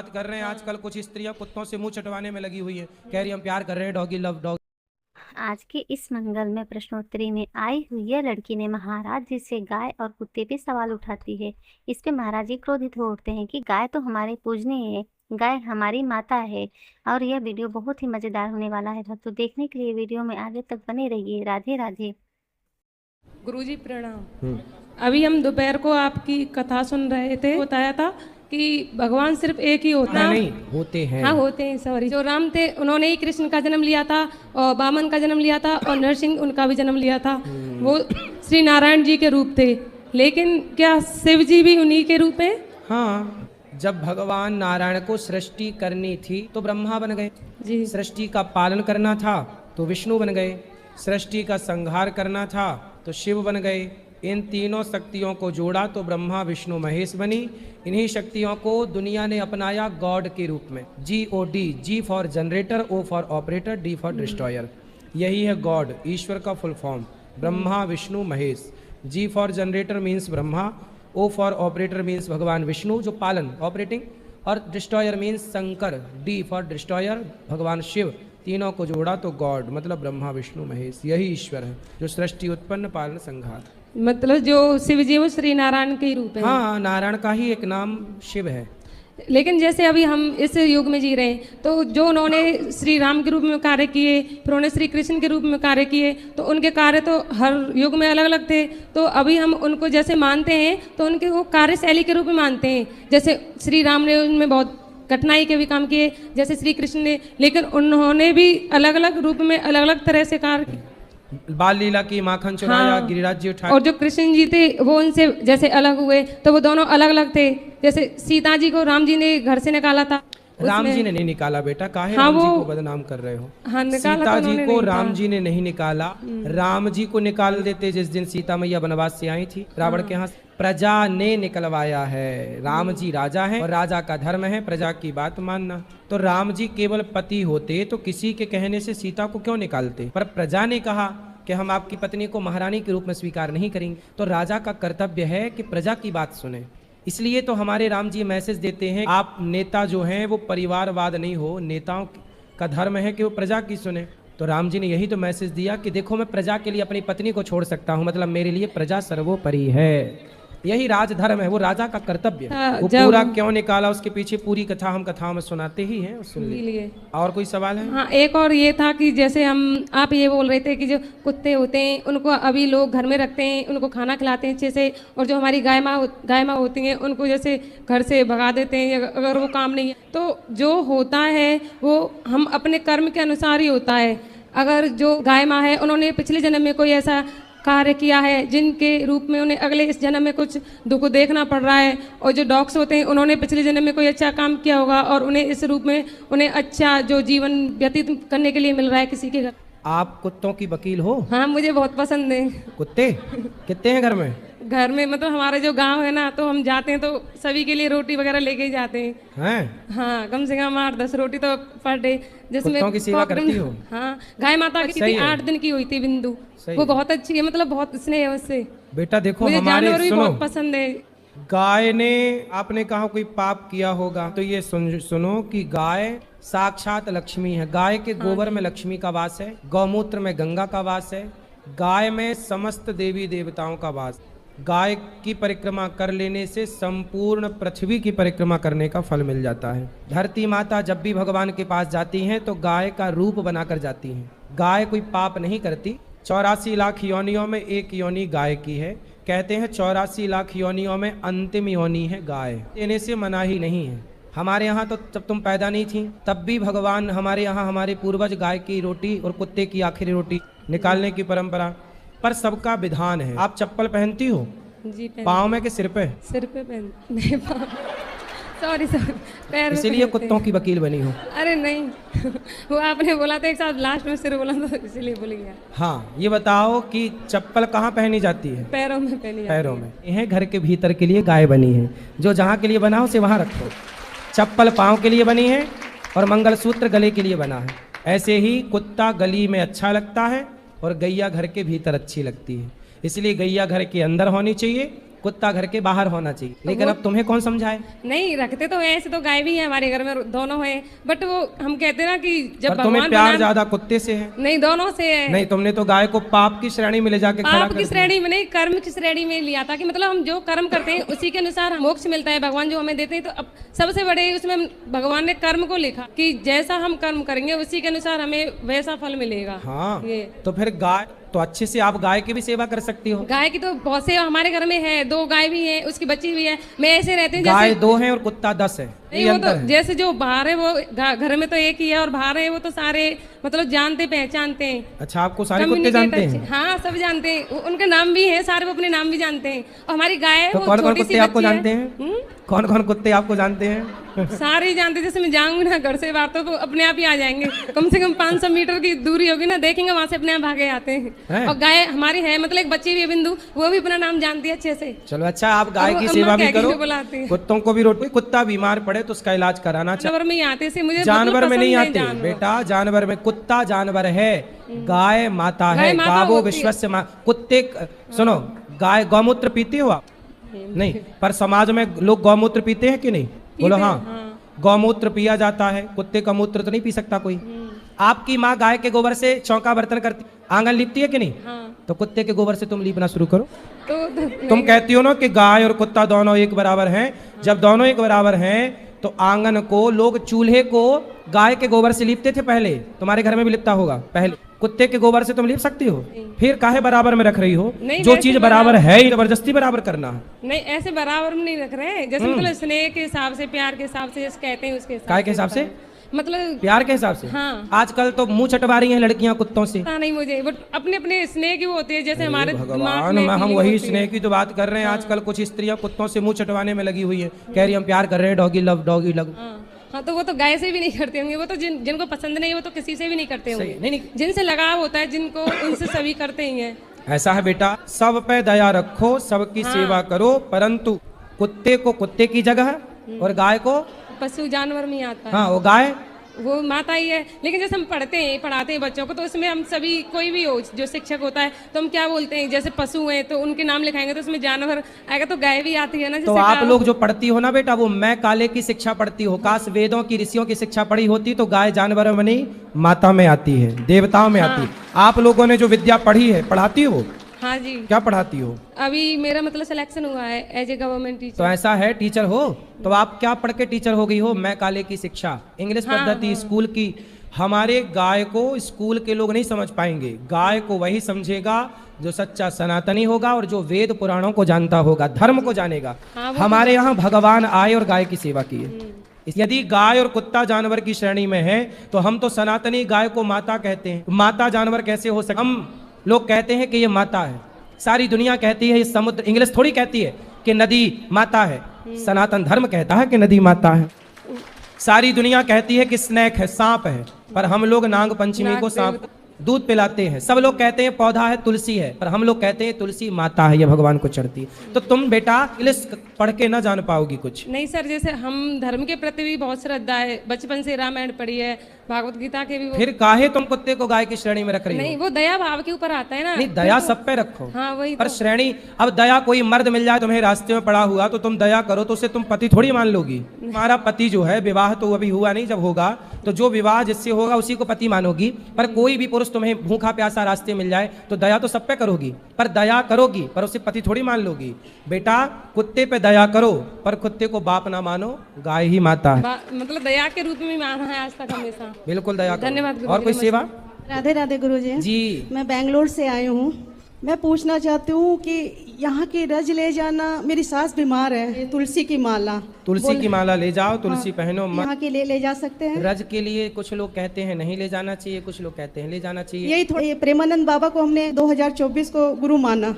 बात कर रहे हैं। आजकल कुछ स्त्रियां कुत्तों से मुंह चटवाने में लगी हुई हैं, कह रही हम प्यार कर रहे हैं, डॉगी लव डॉग। आज के इस मंगल में प्रश्नोत्तरी में आई हुई यह लड़की ने महाराज जी से गाय और कुत्ते पे सवाल उठाती है। इस पे महाराज जी क्रोधित हो उठते हैं कि गाय तो हमारे पूजनीय है, गाय हमारी माता है। और यह वीडियो बहुत ही मजेदार होने वाला है। तो देखने के लिए वीडियो में आगे तक बने रहिए। राधे राधे। गुरुजी प्रणाम। अभी हम दोपहर को आपकी कथा सुन रहे थे, बताया था कि भगवान सिर्फ एक ही होता है। नहीं होते हैं। हाँ होते हैं, सॉरी। जो राम थे उन्होंने ही कृष्ण का जन्म लिया था और वामन का जन्म लिया था और नरसिंह उनका भी जन्म लिया था। वो श्री नारायण जी के रूप थे, लेकिन क्या शिव जी भी उन्हीं के रूप हैं? हाँ, जब भगवान नारायण को सृष्टि करनी थी तो ब्रह्मा बन गए जी। सृष्टि का पालन करना था तो विष्णु बन गए, सृष्टि का संहार करना था तो शिव बन गए। इन तीनों शक्तियों को जोड़ा तो ब्रह्मा विष्णु महेश बनी। इन्हीं शक्तियों को दुनिया ने अपनाया गॉड के रूप में। GOD, G for generator, O for operator, D for destroyer. यही है गॉड, ईश्वर का full form. Brahma Vishnu Mahesh. G for generator means Brahma, O for operator means भगवान विष्णु जो पालन ऑपरेटिंग, और destroyer means Shankar, D for destroyer भगवान शिव। तीनों को जोड़ा तो गॉड मतलब ब्रह्मा विष्णु महेश। यही ईश्वर है जो सृष्टि उत्पन्न पालन संहार। मतलब जो शिव जी वो श्री नारायण के ही रूप है। हाँ, नारायण का ही एक नाम शिव है। लेकिन जैसे अभी हम इस युग में जी रहे हैं, तो जो उन्होंने श्री राम के रूप में कार्य किए, फिर उन्होंने श्री कृष्ण के रूप में कार्य किए, तो उनके कार्य तो हर युग में अलग अलग थे। तो अभी हम उनको जैसे मानते हैं तो उनके वो कार्यशैली के रूप में मानते हैं। जैसे श्री राम ने उनमें बहुत कठिनाई के भी काम किए, जैसे श्री कृष्ण ने, लेकिन उन्होंने भी अलग अलग रूप में अलग अलग तरह से कार्य किए। बाल लीला की, माखन चुराया, हाँ। गिरिराज जी उठाया। और जो कृष्ण जी थे वो उनसे जैसे अलग हुए, तो वो दोनों अलग अलग थे। जैसे सीता जी को राम जी ने घर से निकाला था। राम जी ने नहीं निकाला बेटा, काहे हाँ, राम जी वो को बदनाम कर रहे हो। हाँ, निकाला सीता तो जी उन्होंने को नहीं राम था। जी ने नहीं निकाला, राम जी को निकाल देते जिस दिन सीता मैया वनवास से आई थी रावण के यहाँ। प्रजा ने निकलवाया है। राम जी राजा हैं और राजा का धर्म है प्रजा की बात मानना। तो राम जी केवल पति होते तो किसी के कहने से सीता को क्यों निकालते, पर प्रजा ने कहा कि हम आपकी पत्नी को महारानी के रूप में स्वीकार नहीं करेंगे। तो राजा का कर्तव्य है कि प्रजा की बात सुने। इसलिए तो हमारे राम जी मैसेज देते हैं, आप नेता जो हैं वो परिवारवाद नहीं हो, नेताओं का धर्म है कि वो प्रजा की सुने। तो राम जी ने यही तो मैसेज दिया कि देखो मैं प्रजा के लिए अपनी पत्नी को छोड़ सकता हूँ, मतलब मेरे लिए प्रजा सर्वोपरि है। यही राजधर्म है, वो राजा का कर्तव्य है। हाँ, वो पूरा क्यों निकाला उसके पीछे पूरी कथा हम कथाओं में सुनाते ही हैं, सुन लीजिए। और कोई सवाल है? हाँ, एक और ये था कि जैसे आप ये बोल रहे थे कि जो कुत्ते होते हैं उनको अभी लोग घर में रखते हैं, उनको खाना खिलाते हैं अच्छे से, और जो हमारी गाय माँ होती हैं उनको जैसे घर से भगा देते हैं अगर वो काम नहीं है। तो जो होता है वो हम अपने कर्म के अनुसार ही होता है। अगर जो गाय माँ है उन्होंने पिछले जन्म में कोई ऐसा कार्य किया है जिनके रूप में उन्हें अगले इस जन्म में कुछ दुख देखना पड़ रहा है, और जो डॉग्स होते हैं उन्होंने पिछले जन्म में कोई अच्छा काम किया होगा और उन्हें इस रूप में उन्हें अच्छा जो जीवन व्यतीत करने के लिए मिल रहा है किसी के घर। आप कुत्तों की वकील हो? हाँ, मुझे बहुत पसंद है कुत्ते। कितने हैं घर में? घर में मतलब हमारे जो गांव है ना, तो हम जाते हैं तो सभी के लिए रोटी वगैरह लेके ही जाते हैं। हाँ, कम से कम 8-10 रोटी तो पर डे। जिसमें कुत्तों की सेवा करती हो? हाँ, गाय माता की थी, 8 दिन की हुई थी बिंदु। वो बहुत अच्छी है, मतलब बहुत स्नेह है उससे। बेटा देखो मुझे हमारे जानवर भी सुनो, बहुत पसंद है। गाय ने, आपने कहा कोई पाप किया होगा, तो ये सुनो कि गाय साक्षात लक्ष्मी है। गाय के गोबर में लक्ष्मी का वास है, गौमूत्र में गंगा का वास है, गाय में समस्त देवी देवताओं का वास। गाय की परिक्रमा कर लेने से संपूर्ण पृथ्वी की परिक्रमा करने का फल मिल जाता है। धरती माता जब भी भगवान के पास जाती हैं तो गाय का रूप बनाकर जाती हैं। गाय कोई पाप नहीं करती। 84 लाख योनियों में एक योनि गाय की है। कहते हैं 84 लाख योनियों में अंतिम योनि है गाय। देने से मनाही नहीं है। हमारे यहाँ तो जब तुम पैदा नहीं थी तब भी भगवान, हमारे यहाँ हमारे पूर्वज गाय की रोटी और कुत्ते की आखिरी रोटी निकालने की परंपरा, पर सबका विधान है। आप चप्पल पहनती हो? जी, पाँव में कि सिर पे? सिर पे पहन नहीं, सॉरी पैर में। इसीलिए कुत्तों की वकील बनी हो? अरे नहीं वो आपने बोला था एक साथ लास्ट में सिर बोला तो इसलिए भूल गया। हाँ, ये बताओ कि चप्पल कहाँ पहनी जाती है? पैरों में पहनी जाती है। पैरों में। यह घर के भीतर के लिए गाय बनी है, जो जहाँ के लिए बना हो उसे वहाँ रखो। चप्पल पाँव के लिए बनी है और मंगलसूत्र गले के लिए बना है। ऐसे ही कुत्ता गली में अच्छा लगता है और गैया घर के भीतर अच्छी लगती है। इसलिए गैया घर के अंदर होनी चाहिए कुत्ता घर के बाहर होना चाहिए, लेकिन अब तुम्हें कौन समझाए? नहीं रखते तो हैं, ऐसे तो गाय भी है हमारे घर में, दोनों है, बट वो हम कहते हैं ना कि जब पर तुम्हें भगवान प्यार ज्यादा कुत्ते से है। नहीं, दोनों से है। नहीं, तुमने तो गाय को पाप की श्रेणी में ले जाके खड़ा पाप कर की दिया। श्रेणी में नहीं, कर्म की श्रेणी में लिया था कि मतलब हम जो कर्म करते हैं उसी के अनुसार मोक्ष मिलता है, भगवान जो हमें देते हैं। तो अब सबसे बड़े उसमें भगवान ने कर्म को लिखा कि जैसा हम कर्म करेंगे उसी के अनुसार हमें वैसा फल मिलेगा। हाँ, ये तो फिर गाय तो अच्छे से आप गाय की भी सेवा कर सकती हो। गाय की तो बहुत से हमारे घर में है, 2 गाय भी है, उसकी बच्ची भी है। मैं ऐसे रहते हैं गाय जैसे 2 हैं और कुत्ता 10 है, नहीं, ये वो अंतर तो है। जैसे जो बाहर है वो घर में तो एक ही है, और बाहर है वो तो सारे मतलब जानते पहचानते हैं। अच्छा, आपको सारे कुत्ते Communicate जानते अच्छे- हैं? हाँ, सब जानते हैं, उनके नाम भी है, सारे वो अपने नाम भी जानते हैं। और हमारी गाय है तो वो कौन कौन छोटी सी कुत्ते आपको बच्ची है। जानते हैं? कौन कौन कुत्ते आपको जानते हैं? सारे ही जानते हैं। जैसे मैं जाऊंगी ना घर से बाहर तो अपने आप ही आ जाएंगे, कम से कम 500 मीटर की दूरी होगी ना, देखेंगे वहां से अपने आप भागे आते हैं। और गाय हमारी है, मतलब एक बच्ची भी है बिंदु, वो भी अपना नाम जानती है अच्छे से। चलो अच्छा, आप गाय अब की अम्मा सेवा भी कह के करो, बुलाती है। कुत्तों को भी रोटी। कुत्ता बीमार पड़े तो उसका इलाज कराना चाहिए। जानवर में ही आते से मुझे जानवर मतलब में नहीं पसंद आते है जानवर। बेटा, जानवर में कुत्ता जानवर है, गाय माता है। गाय माता गावो होती है। विश्वस्य माँ। कुत्ते सुनो, गाय गौमूत्र पीते हो आप? नहीं, पर समाज में लोग गौमूत्र पीते हैं कि नहीं? बोलो हाँ। गौमूत्र पिया जाता है, कुत्ते का मूत्र तो नहीं पी सकता कोई। आपकी माँ गाय के गोबर से चौका बर्तन करती, आंगन लिपती है कि नहीं? हाँ। तो कुत्ते के गोबर से तुम लीपना शुरू करो। तो तुम कहती हो ना कि गाय और कुत्ता दोनों एक बराबर हैं। जब दोनों एक बराबर हैं तो आंगन को लोग, चूल्हे को गाय के गोबर से लीपते थे पहले, तुम्हारे घर में भी लिपता होगा पहले। कुत्ते के गोबर से तुम लीप सकती हो? फिर काहे बराबर में रख रही हो? नहीं, जो वैसे चीज बराबर है ही जबरदस्ती बराबर करना है। नहीं, ऐसे बराबर में नहीं रख रहे हैं, जैसे मतलब स्नेह के हिसाब से, प्यार के हिसाब से, जैसे कहते हैं उसके हिसाब काय के हिसाब से? मतलब प्यार के हिसाब से। हाँ। आजकल तो मुंह चटवा रही हैं लड़कियां कुत्तों से। पता नहीं मुझे, बट अपने अपने स्नेह की वो होती है, जैसे हमारे दिमाग भगवान, में हम feeling वही होती है। स्नेह की तो बात कर रहे हैं। आजकल कुछ स्त्रियां कुत्तों से मुंह चटवाने में लगी हुई है, कह रही हम प्यार कर रहे हैं, डॉगी लव, डॉगी लव। हाँ, तो वो तो गाय से भी नहीं करते होंगे, वो तो जिनको पसंद नहीं है वो तो किसी से भी नहीं करते होंगे। नहीं नहीं, जिनसे लगाव होता है जिनको, उनसे सभी करते ही हैं। ऐसा है बेटा, सब पे दया रखो, सबकी सेवा करो, परंतु कुत्ते को कुत्ते की जगह और गाय को, पशु जानवर में ही आता है। हाँ वो गाय वो माता ही है। लेकिन जैसे हम पढ़ाते हैं बच्चों को, तो उसमें हम सभी, कोई भी हो जो शिक्षक होता है, तो हम क्या बोलते हैं, जैसे पशु हैं तो उनके नाम लिखाएंगे, तो उसमें जानवर आएगा, तो गाय भी आती है ना। तो जैसे आप लोग जो पढ़ती हो ना बेटा, वो मैं काले की शिक्षा पढ़ती हो। काश वेदों की, ऋषियों की शिक्षा पढ़ी होती तो गाय जानवरों में नहीं, माता में आती है, देवताओं में आती है। आप लोगों ने जो विद्या पढ़ी है, पढ़ाती हो? हाँ जी, क्या पढ़ाती हो? अभी मेरा मतलब सिलेक्शन हुआ है एज ए गवर्नमेंट तो टीचर। ऐसा है, टीचर हो तो आप क्या पढ़ के टीचर हो गई हो? मैं काले की शिक्षा, इंग्लिश पद्धति, स्कूल की। हमारे गाय को स्कूल के लोग नहीं समझ पाएंगे। गाय को वही समझेगा जो सच्चा सनातनी होगा और जो वेद पुराणों को जानता होगा, धर्म को जानेगा। हमारे यहाँ भगवान आए और गाय की सेवा की है। यदि गाय और कुत्ता जानवर की श्रेणी में है तो हम तो सनातनी गाय को माता कहते हैं। माता जानवर कैसे हो सकता? हम लोग कहते हैं कि ये माता है, सारी दुनिया कहती है ये समुद्र, इंग्लिश थोड़ी कहती है कि नदी माता है। सनातन धर्म कहता है कि नदी माता है। सारी दुनिया कहती है कि स्नेक है, सांप है, पर हम लोग नाग पंचमी को सांप दूध पिलाते हैं। सब लोग कहते हैं पौधा है, तुलसी है, पर हम लोग कहते हैं तुलसी माता है, ये भगवान को चढ़ती है। तो तुम बेटा इंग्लिश पढ़ के ना जान पाओगी कुछ। नहीं सर, जैसे हम धर्म के प्रति भी बहुत श्रद्धा है, बचपन से रामायण पढ़ी है, भागवत गीता के भी वो। फिर काहे तुम कुत्ते को गाय की श्रेणी में रख रही हो? नहीं, वो दया भाव के ऊपर आता है ना। नहीं, दया सब पे रखो। हाँ वही पर तो। श्रेणी, अब दया कोई मर्द मिल जाए तुम्हें रास्ते में पड़ा हुआ तो तुम दया करो तो उसे तुम पति थोड़ी मान लोगी। तुम्हारा पति जो है, विवाह तो अभी हुआ नहीं, जब होगा तो जो विवाह जिससे होगा उसी को पति मानोगी। पर कोई भी पुरुष तुम्हें भूखा प्यासा रास्ते मिल जाए तो दया तो सब पे करोगी, पर दया करोगी पर उसे पति थोड़ी मान लोगी। बेटा कुत्ते पे दया करो पर कुत्ते को बाप ना मानो, गाय ही माता है। मतलब दया के रूप में माना है आज तक हमेशा। बिल्कुल दया करो। धन्यवाद गुरुजी, और कोई नमस्ते। सेवा? राधे राधे गुरुजी। जी, मैं बेंगलोर से आई हूँ। मैं पूछना चाहती हूँ कि यहाँ की रज ले जाना, मेरी सास बीमार है, तुलसी की माला, तुलसी की माला ले जाओ, तुलसी पहनो मत। यहाँ के लिए ले जा सकते हैं? रज के लिए कुछ लोग कहते हैं नहीं ले जाना चाहिए, कुछ लोग कहते हैं ले जाना चाहिए। यही थोड़ा, ये प्रेमानंद बाबा को हमने 2024 को गुरु माना,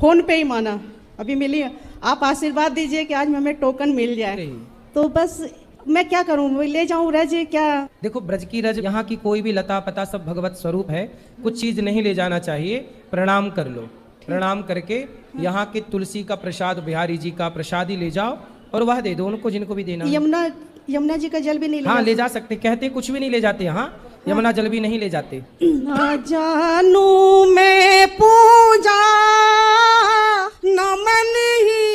फोन पे ही माना, अभी मिली। आप आशीर्वाद दीजिए कि आज हमें टोकन मिल जाए। तो बस मैं क्या करूं, ले जाऊं रज क्या? देखो, ब्रज की रज, यहाँ की कोई भी लता पता सब भगवत स्वरूप है। कुछ चीज नहीं ले जाना चाहिए, प्रणाम कर लो। प्रणाम करके यहाँ के तुलसी का प्रसाद, बिहारी जी का प्रसाद ही ले जाओ और वह दे दो उनको जिनको भी देना है। यमुना जी का जल भी नहीं? हाँ ले जा सकते, कहते कुछ भी नहीं ले जाते यहाँ, यमुना जल भी नहीं ले जाते। ना जानू मैं पूजा न मन ही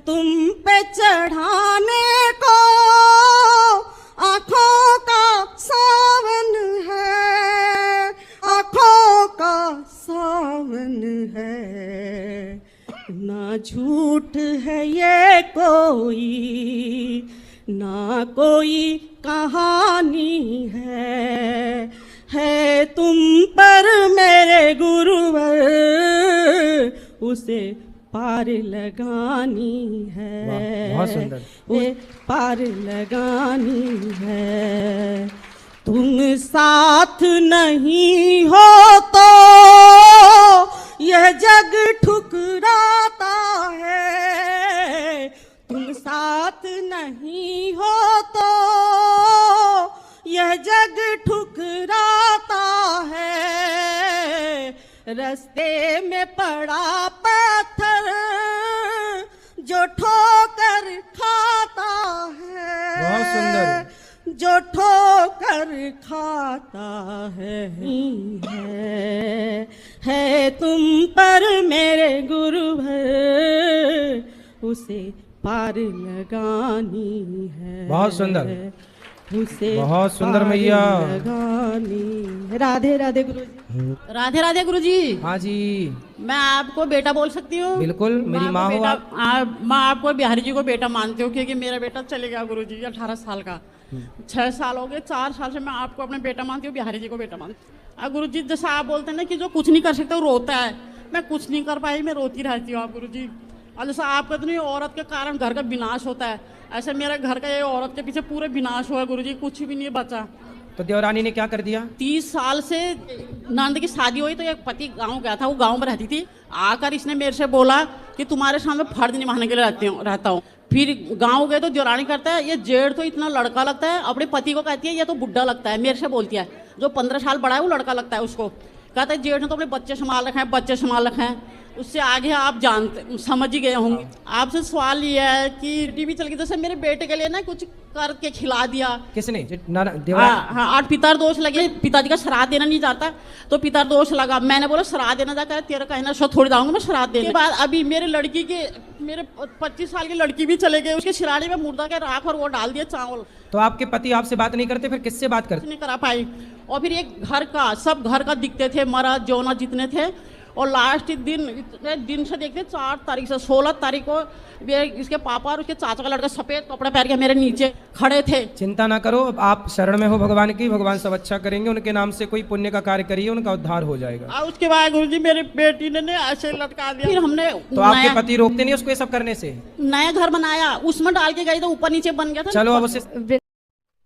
तुम पे चढ़ाने को आंखों का सावन है, आंखों का सावन है। ना झूठ है ये कोई, ना कोई कहानी है तुम पर मेरे गुरुवर, उसे पार लगानी है। वाह, बहुत सुंदर। वो पार लगानी है। तुम साथ नहीं हो तो यह जग ठुकराता है, तुम साथ नहीं हो तो यह जग ठुकराता है। रास्ते में पड़ा पत्थर जो ठोकर खाता है, बहुत सुंदर। जो ठोकर खाता है तुम पर मेरे गुरुवर, उसे पार लगानी है। बहुत सुंदर, उसे बहुत सुंदर पार मैया। लगानी। राधे राधे गुरु जी। राधे राधे गुरु जी। हाँ जी, मैं आपको बेटा बोल सकती हूँ? बिल्कुल, मेरी माँ हो आप। मैं आपको बिहारी जी को बेटा मानती हूँ, क्योंकि मेरा बेटा चले गया गुरु जी 18 साल का। 6 साल हो गए, 4 साल से मैं आपको अपने बेटा मानती हूँ, बिहारी जी को बेटा मानती हूँ। गुरु जी जैसा आप बोलते हैं ना कि जो कुछ नहीं कर सकता वो रोता है, मैं कुछ नहीं कर पाई, मैं रोती रहती हूँ आप गुरु जी। और जैसा आप कहते नहीं औरत के कारण घर का विनाश होता है, ऐसे मेरे घर का ये औरत के पीछे पूरे विनाश हुआ गुरु जी, कुछ भी नहीं बचा। तो देवरानी ने क्या कर दिया? 30 साल से नंद की शादी हुई तो एक पति गांव गया था, वो गांव में रहती थी। आकर इसने मेरे से बोला कि तुम्हारे सामने फर्ज निभाने के लिए रहता हूँ। फिर गांव गए तो देवरानी करता है, ये जेठ तो इतना लड़का लगता है, अपने पति को कहती है ये तो बुढ़ा लगता है। मेरे से बोलती है, जो 15 साल बड़ा है वो लड़का लगता है उसको। कहता है जेठ ने तो अपने बच्चे संभाल रखे हैं, बच्चे संभाल रखे हैं। उससे आगे आप जानते समझ ही गए होंगे। आपसे सवाल ये है कि टीवी चल गई, जैसे मेरे बेटे के लिए ना कुछ करके खिला दिया। किसने? देवरानी। हाँ, 8 पितर दोष लगे, पिताजी का श्राद्ध देना नहीं जाता तो पितर दोष लगा। मैंने बोला श्राद्ध देना जाकर तेरा कहना सो थोड़ी जाऊंगा मैं श्राद्ध देने के बाद। अभी मेरे लड़की के मेरे 25 साल की लड़की भी चले गए, उसके सिराने में मुर्दा के राख और वो डाल दिया चावल। तो आपके पति आपसे बात नहीं करते, फिर किससे बात करते? नहीं करा पाई। और फिर एक घर का सब घर का दिखते थे, मर्द जौना जितने थे। और लास्ट दिन इतने दिन से देखते 4 तारीख से 16 तारीख को इसके पापा और उसके चाचा का लड़का सफेद कपड़े पहन के मेरे नीचे खड़े थे। चिंता ना करो, अब आप शरण में हो भगवान की, भगवान सब अच्छा करेंगे। उनके नाम से कोई पुण्य का कार्य करिए, उनका उद्धार हो जाएगा। और उसके बाद गुरुजी मेरी बेटी ने ऐसे लटका दिया। फिर हमने तो आपके पति रोकते नहीं उसको ये सब करने से? नया घर बनाया, उसमें डाल के गई तो ऊपर नीचे बन गया था। चलो अब उसे।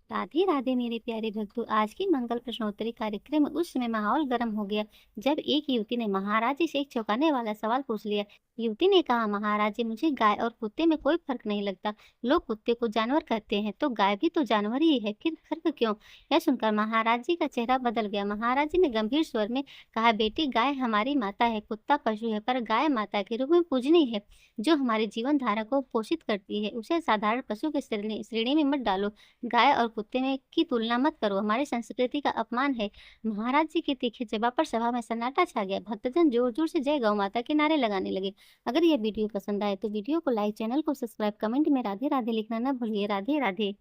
राधे राधे मेरे प्यारे भक्तों, आज की मंगल प्रश्नोत्तरी कार्यक्रम में उस समय माहौल गर्म हो गया जब एक युवती ने महाराज जी से एक चौंकाने वाला सवाल पूछ लिया। युवती ने कहा, महाराज जी मुझे गाय और कुत्ते में कोई फर्क नहीं लगता। लोग कुत्ते को जानवर कहते हैं तो गाय भी तो जानवर ही है, फिर फर्क क्यों? यह सुनकर महाराज जी का चेहरा बदल गया। महाराज जी ने गंभीर स्वर में कहा, बेटी गाय हमारी माता है, कुत्ता पशु है, पर गाय माता के रूप में पूजनीय है। जो हमारे जीवन धारा को पोषित करती है उसे साधारण पशु की श्रेणी में मत डालो। गाय और कुत्ते में की तुलना मत करो, हमारी संस्कृति का अपमान है। महाराज जी के तीखे जवाब पर सभा में सन्नाटा छा गया। भक्तजन जोर जोर से जय गौ माता के नारे लगाने लगे। अगर यह वीडियो पसंद आए तो वीडियो को लाइक, चैनल को सब्सक्राइब, कमेंट में राधे राधे लिखना न भूलिए। राधे राधे।